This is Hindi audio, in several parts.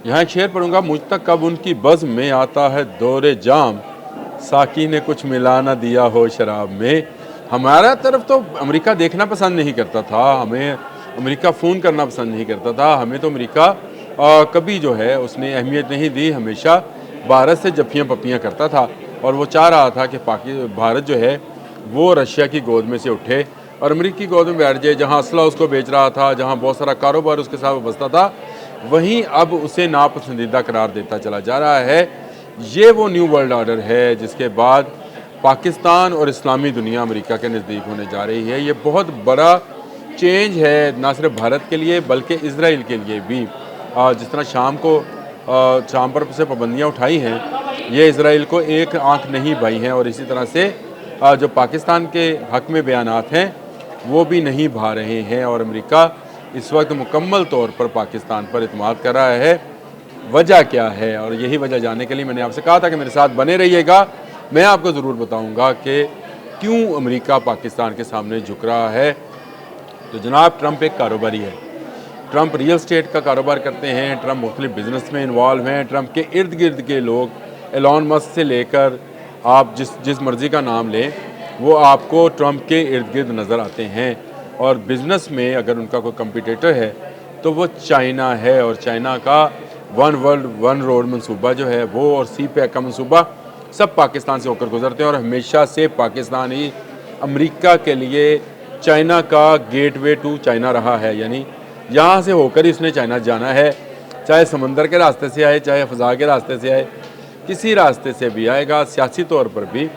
यहाँ एक शेर पढ़ूंगा। मुझ तक कब उनकी बज़्म में आता है दौरे जाम, साकी ने कुछ मिला ना दिया हो शराब में। हमारा तरफ तो अमेरिका देखना पसंद नहीं करता था, हमें अमेरिका फ़ोन करना पसंद नहीं करता था, हमें तो अमेरिका कभी जो है उसने अहमियत नहीं दी, हमेशा भारत से जफ्फियाँ पप्पियाँ करता था और वो चाह रहा था कि भारत जो है वो रशिया की गोद में से उठे और अमेरिका की गोद में बैठ जाए। जहाँ असला उसको बेच रहा था, जहाँ बहुत सारा कारोबार उसके साथ बसता था, वहीं अब उसे नापसंदीदा करार देता चला जा रहा है। ये वो न्यू वर्ल्ड ऑर्डर है जिसके बाद पाकिस्तान और इस्लामी दुनिया अमेरिका के नज़दीक होने जा रही है। ये बहुत बड़ा चेंज है, ना सिर्फ भारत के लिए बल्कि इजराइल के लिए भी। जिस तरह शाम पर से पाबंदियाँ उठाई हैं, ये इजराइल को एक आंख नहीं भाई हैं और इसी तरह से जो पाकिस्तान के हक़ में बयानात हैं वो भी नहीं भा रहे हैं और अमेरिका इस वक्त मुकम्मल तौर पर पाकिस्तान पर इत्मीनान कर रहा है। वजह क्या है, और यही वजह जानने के लिए मैंने आपसे कहा था कि मेरे साथ बने रहिएगा। मैं आपको ज़रूर बताऊंगा कि क्यों अमेरिका पाकिस्तान के सामने झुक रहा है। तो जनाब, ट्रंप एक कारोबारी है, ट्रंप रियल स्टेट का कारोबार करते हैं, ट्रंप मुख्तलिफ बिजनेस में इन्वॉल्व हैं, ट्रंप के इर्द गिर्द के लोग एलॉन मस्क से लेकर आप जिस मर्ज़ी का नाम लें वो आपको ट्रंप के इर्द गिर्द नज़र आते हैं। और बिज़नेस में अगर उनका कोई कंपटीटर है तो वो चाइना है और चाइना का वन वर्ल्ड वन रोड मंसूबा जो है वो और सी पैक का मंसूबा सब पाकिस्तान से होकर गुजरते हैं और हमेशा से पाकिस्तान ही अमेरिका के लिए चाइना का गेटवे टू चाइना रहा है। यानी यहाँ से होकर ही उसने चाइना जाना है, चाहे समंदर के रास्ते से आए, चाहे फ़ज़ा के रास्ते से आए, किसी रास्ते से भी आएगा। सियासी तौर पर भी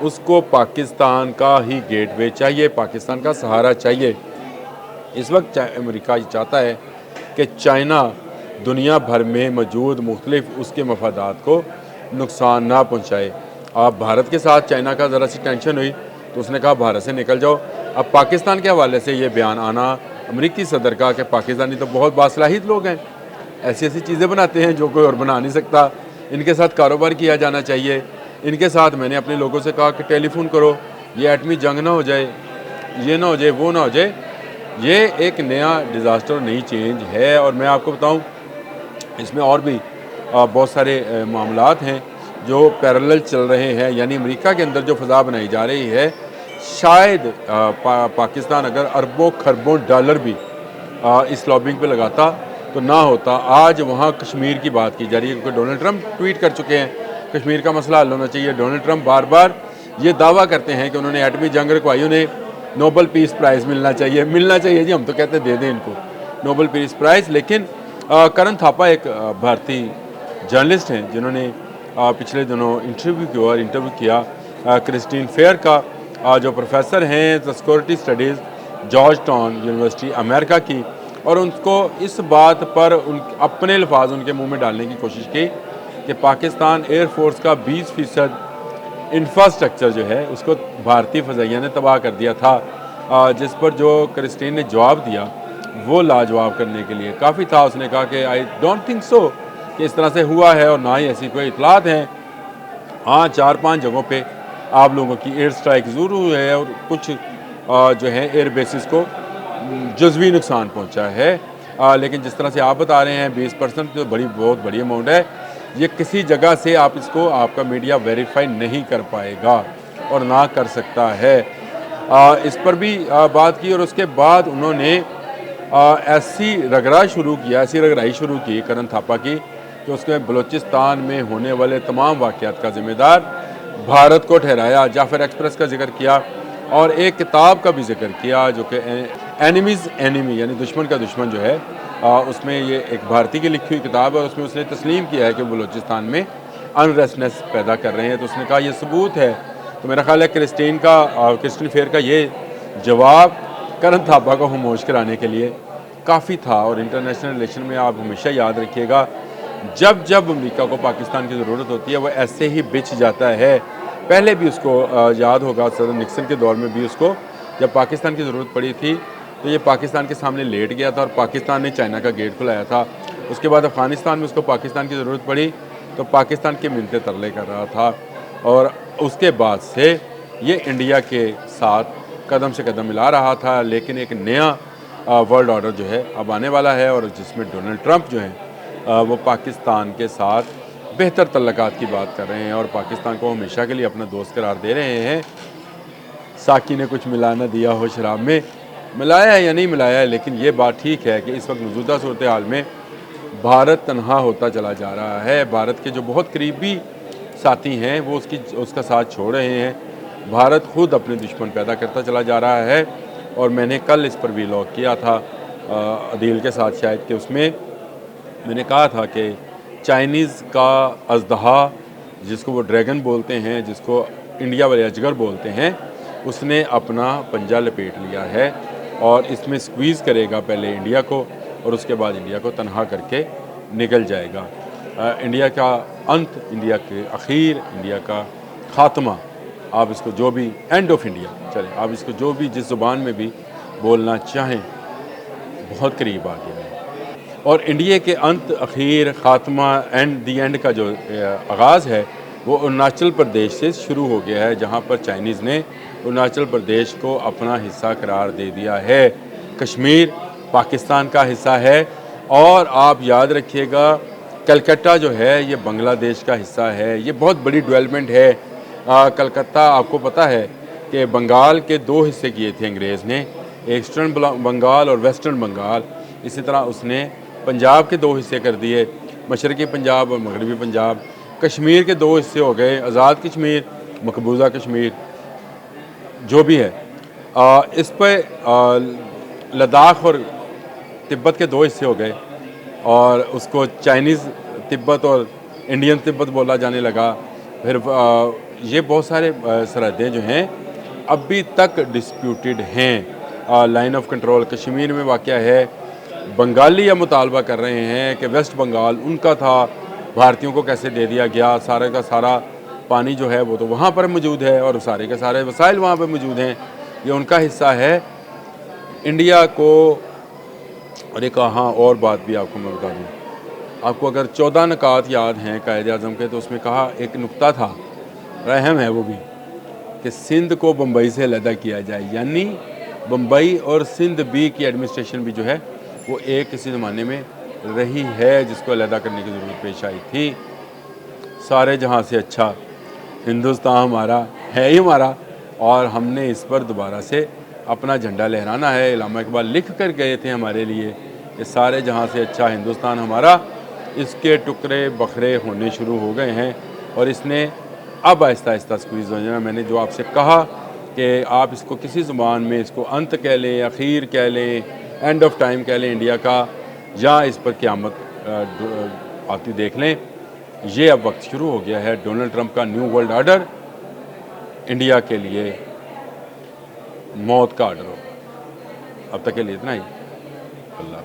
उसको पाकिस्तान का ही गेटवे चाहिए, पाकिस्तान का सहारा चाहिए। इस वक्त अमेरिका ये चाहता है कि चाइना दुनिया भर में मौजूद मुख्तलिफ उसके मफादात को नुकसान ना पहुँचाए। आप भारत के साथ चाइना का ज़रा सी टेंशन हुई तो उसने कहा भारत से निकल जाओ। अब पाकिस्तान के हवाले से ये बयान आना अमेरिकी सदर का कि पाकिस्तानी तो बहुत बासलाहित लोग हैं, ऐसी ऐसी चीज़ें बनाते हैं जो कोई और बना नहीं सकता, इनके साथ कारोबार किया जाना चाहिए। इनके साथ मैंने अपने लोगों से कहा कि टेलीफोन करो, ये एटमी जंग ना हो जाए, ये ना हो जाए, वो ना हो जाए। ये एक नया डिज़ास्टर, नई चेंज है। और मैं आपको बताऊं, इसमें और भी बहुत सारे मामलात हैं जो पैरेलल चल रहे हैं। यानी अमेरिका के अंदर जो फ़ज़ा बनाई जा रही है, शायद पाकिस्तान अगर अरबों खरबों डॉलर भी इस लॉबिंग पे लगाता तो ना होता। आज वहाँ कश्मीर की बात की जा रही है क्योंकि डोनाल्ड ट्रंप ट्वीट कर चुके हैं कश्मीर का मसला हल होना चाहिए। डोनाल्ड ट्रंप बार बार ये दावा करते हैं कि उन्होंने एटमी जंग रुकवाई, उन्हें नोबल पीस प्राइज़ मिलना चाहिए जी। हम तो कहते दे दें इनको नोबल पीस प्राइज़। लेकिन करण थापा एक भारतीय जर्नलिस्ट हैं जिन्होंने पिछले दिनों इंटरव्यू किया क्रिस्टीन फेयर का, जो प्रोफेसर हैं security studies George town university America की, और उनको इस बात पर अपने अल्फाज उनके मुंह में डालने की कोशिश की कि पाकिस्तान एयरफोर्स का 20% इंफ्रास्ट्रक्चर जो है उसको भारतीय फ़ज़ाइया ने तबाह कर दिया था। जिस पर जो क्रिस्टीन ने जवाब दिया वो लाजवाब करने के लिए काफ़ी था। उसने कहा कि आई डोंट थिंक सो कि इस तरह से हुआ है और ना ही ऐसी कोई इतलात हैं। हाँ, 4-5 जगहों पे आप लोगों की एयर स्ट्राइक ज़रूर हुई है और कुछ जो है एयर बेसिस को जज़वी नुकसान पहुंचा है। लेकिन जिस तरह से आप बता रहे हैं 20% तो बहुत बड़ी अमाउंट है। ये किसी जगह से आप इसको आपका मीडिया वेरीफाई नहीं कर पाएगा और ना कर सकता है। इस पर भी बात की और उसके बाद उन्होंने ऐसी रगड़ाई शुरू की करण थापा की कि उसके बलूचिस्तान में होने वाले तमाम वाक़यात का ज़िम्मेदार भारत को ठहराया। जाफ़र एक्सप्रेस का जिक्र किया और एक किताब का भी जिक्र किया जो कि एनिमीज़ एनिमी यानी दुश्मन का दुश्मन जो है, उसमें ये एक भारतीय की लिखी हुई किताब है और उसमें उसने तस्लीम किया है कि बलूचिस्तान में अनरेस्टनेस पैदा कर रहे हैं। तो उसने कहा यह सबूत है। तो मेरा ख्याल है क्रिस्टीन फेयर का ये जवाब करण थापा को खामोश कराने के लिए काफ़ी था। और इंटरनेशनल रिलेशन में आप हमेशा याद रखिएगा, जब जब अमेरिका को पाकिस्तान की ज़रूरत होती है वो ऐसे ही बिछ जाता है। पहले भी उसको याद होगा, सदर निक्सन के दौर में भी उसको जब पाकिस्तान की ज़रूरत पड़ी थी तो ये पाकिस्तान के सामने लेट गया था और पाकिस्तान ने चाइना का गेट खुलाया था। उसके बाद अफ़गानिस्तान में उसको पाकिस्तान की ज़रूरत पड़ी तो पाकिस्तान के मिन्नते तरले कर रहा था। और उसके बाद से ये इंडिया के साथ कदम से कदम मिला रहा था। लेकिन एक नया वर्ल्ड ऑर्डर जो है अब आने वाला है और जिसमें डोनाल्ड ट्रंप जो हैं वो पाकिस्तान के साथ बेहतर तल्लुकात की बात कर रहे हैं और पाकिस्तान को हमेशा के लिए अपना दोस्त करार दे रहे हैं। साकी ने कुछ मिला ना दिया हो शराब में, मिलाया है या नहीं मिलाया है, लेकिन ये बात ठीक है कि इस वक्त मौजूदा सूरत हाल में भारत तनहा होता चला जा रहा है। भारत के जो बहुत करीबी साथी हैं वो उसका साथ छोड़ रहे हैं। भारत खुद अपने दुश्मन पैदा करता चला जा रहा है और मैंने कल इस पर व्लॉग किया था अदील के साथ शायद, कि उसमें मैंने कहा था कि चाइनीज़ का अजदहा, जिसको वो ड्रैगन बोलते हैं, जिसको इंडिया वाले अजगर बोलते हैं, उसने अपना पंजा लपेट लिया है और इसमें स्क्वीज़ करेगा पहले इंडिया को और उसके बाद इंडिया को तनहा करके निकल जाएगा। इंडिया का अंत, इंडिया के आखिर, इंडिया का ख़ात्मा, आप इसको जो भी, एंड ऑफ इंडिया, चले आप इसको जो भी जिस ज़ुबान में भी बोलना चाहें, बहुत करीब आ गया है। और इंडिया के अंत, आखिर, ख़ात्मा, एंड दी एंड का जो आगाज़ है वो अरुणाचल प्रदेश से शुरू हो गया है, जहाँ पर चाइनीज़ ने अरुणाचल प्रदेश को अपना हिस्सा करार दे दिया है। कश्मीर पाकिस्तान का हिस्सा है और आप याद रखिएगा कलकत्ता जो है ये बांग्लादेश का हिस्सा है। ये बहुत बड़ी डेवलपमेंट है। कलकत्ता, आपको पता है कि बंगाल के 2 हिस्से किए थे अंग्रेज़ ने, ईस्टर्न बंगाल और वेस्टर्न बंगाल। इसी तरह उसने पंजाब के 2 हिस्से कर दिए, मशरक़ी पंजाब और मगरबी पंजाब। कश्मीर के 2 हिस्से हो गए, आज़ाद कश्मीर, मकबूजा कश्मीर, जो भी है। इस पर लद्दाख और तिब्बत के 2 हिस्से हो गए और उसको चाइनीज़ तिब्बत और इंडियन तिब्बत बोला जाने लगा। फिर ये बहुत सारे सरहदें जो हैं अभी तक डिस्प्यूटेड हैं। लाइन ऑफ कंट्रोल कश्मीर में वाक़या है। बंगाली यह मुतालबा कर रहे हैं कि वेस्ट बंगाल उनका था, भारतीयों को कैसे दे दिया गया। सारे का सारा पानी जो है वो तो वहाँ पर मौजूद है और सारे के सारे वसाइल वहाँ पर मौजूद हैं, ये उनका हिस्सा है। इंडिया को, और एक हाँ और बात भी आपको मैं बता दूँ, आपको अगर 14 नकात याद हैं कायद-ए-आज़म के, तो उसमें कहा एक नुक्ता था, अहम है वो भी, कि सिंध को बम्बई से अलहदा किया जाए, यानी बम्बई और सिंध बी की एडमिनिस्ट्रेशन भी जो है वो एक किसी ज़माने में रही है, जिसको अलहदा करने की ज़रूरत पेश आई थी। सारे जहाँ से अच्छा हिंदुस्तान हमारा है ही हमारा, और हमने इस पर दोबारा से अपना झंडा लहराना है। इल्लामा इकबाल लिख कर गए थे हमारे लिए कि सारे जहाँ से अच्छा हिंदुस्तान हमारा। इसके टुकड़े बखरे होने शुरू हो गए हैं और इसने अब आहिस्ता आहिस्ता स्क्वीज़ हो जाना। मैंने जो आपसे कहा कि आप इसको किसी ज़ुबान में इसको अंत कह लें, आखिर कह लें, एंड ऑफ टाइम कह लें इंडिया का, या इस पर क़यामत आती देख लें। ये अब वक्त शुरू हो गया है डोनाल्ड ट्रंप का न्यू वर्ल्ड ऑर्डर, इंडिया के लिए मौत का ऑर्डर हो। अब तक के लिए इतना ही। अल्लाह।